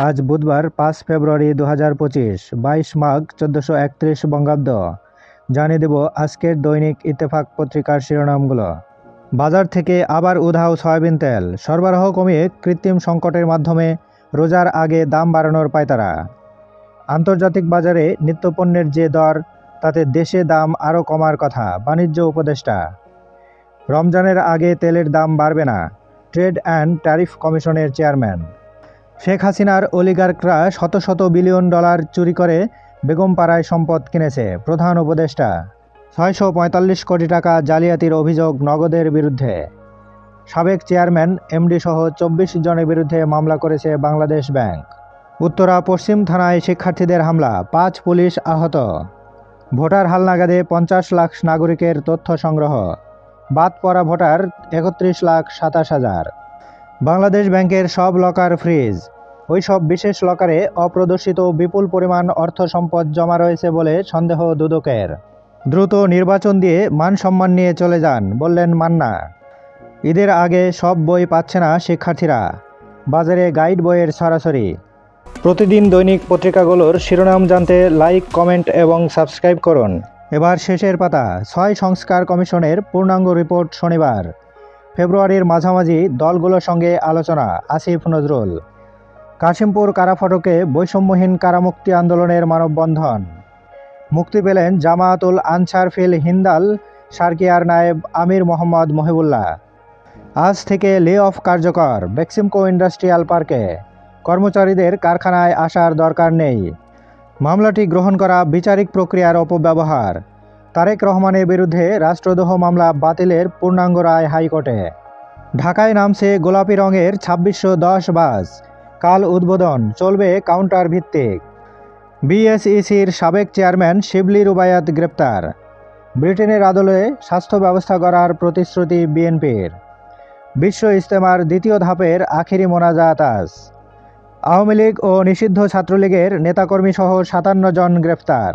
আজ বুধবার ৫ ফেব্রুয়ারি ২০২৫, ২২ মাঘ ১৪৩১ বঙ্গাব্দ। জানিয়ে দেব আজকের দৈনিক ইত্তেফাক পত্রিকার শিরোনামগুলো। বাজার থেকে আবার উধাও সয়াবিন তেল, সরবরাহ কমিয়ে কৃত্রিম সংকটের মাধ্যমে রোজার আগে দাম বাড়ানোর পায়তারা। আন্তর্জাতিক বাজারে নিত্যপণ্যের যে দর, তাতে দেশে দাম আরও কমার কথা, বাণিজ্য উপদেষ্টা। রমজানের আগে তেলের দাম বাড়বে না, ট্রেড অ্যান্ড ট্যারিফ কমিশনের চেয়ারম্যান। শেখ হাসিনার অলিগার্করা শত শত বিলিয়ন ডলার চুরি করে বেগমপাড়ায় সম্পদ কিনেছে, প্রধান উপদেষ্টা। ৬৪৫ কোটি টাকা জালিয়াতির অভিযোগ নগদের বিরুদ্ধে। সাবেক চেয়ারম্যান, এমডি সহ ২৪ জনের বিরুদ্ধে মামলা করেছে বাংলাদেশ ব্যাংক। উত্তরা পশ্চিম থানায় শিক্ষার্থীদের হামলা, ৫ পুলিশ আহত। ভোটার হালনাগাদে ৫০ লাখ নাগরিকের তথ্য সংগ্রহ, বাদ পড়া ভোটার ৩১,২৭,০০০। বাংলাদেশ ব্যাংকের সব লকার ফ্রিজ, ওই সব বিশেষ লকারে অপ্রদর্শিত বিপুল পরিমাণ অর্থ সম্পদ জমা রয়েছে বলে সন্দেহ দুদকের। দ্রুত নির্বাচন দিয়ে মান সম্মান নিয়ে চলে যান, বললেন মান্না। ঈদের আগে সব বই পাচ্ছে না শিক্ষার্থীরা, বাজারে গাইড বইয়ের সরাসরি। প্রতিদিন দৈনিক পত্রিকাগুলোর শিরোনাম জানতে লাইক, কমেন্ট এবং সাবস্ক্রাইব করুন। এবার শেষের পাতা। ৬ সংস্কার কমিশনের পূর্ণাঙ্গ রিপোর্ট শনিবার। ফেব্রুয়ারির মাঝামাঝি দলগুলোর সঙ্গে আলোচনা, আসিফ নজরুল। কাশিমপুর কারাফটকে বৈষম্যহীন কারামুক্তি আন্দোলনের মানববন্ধন। মুক্তি পেলেন জামায়াতুল আনসার ফিল হিন্দাল সার্কিয়ার নায়েব আমির মোহাম্মদ মহিবুল্লাহ। আজ থেকে লে অফ কার্যকর বেক্সিমকো ইন্ডাস্ট্রিয়াল পার্কে। কর্মচারীদের কারখানায় আসার দরকার নেই। মামলাটি গ্রহণ করা বিচারিক প্রক্রিয়ার অপব্যবহার। তারেক রহমানের বিরুদ্ধে রাষ্ট্রদ্রোহ মামলা বাতিলের পূর্ণাঙ্গ রায় হাইকোর্টে। ঢাকায় নামছে গোলাপি রঙের ২৬১০ বাস, কাল উদ্বোধন, চলবে কাউন্টার ভিত্তিক। বিএসইসির সাবেক চেয়ারম্যান শিবলি রুবায়াত গ্রেপ্তার। ব্রিটেনের আদলে স্বাস্থ্য ব্যবস্থা গড়ার প্রতিশ্রুতি বিএনপির। বিশ্ব ইজতেমার দ্বিতীয় ধাপের আখেরি মোনাজাত আজ। আওয়ামী লীগ ও নিষিদ্ধ ছাত্রলীগের নেতাকর্মীসহ ৫৭ জন গ্রেপ্তার।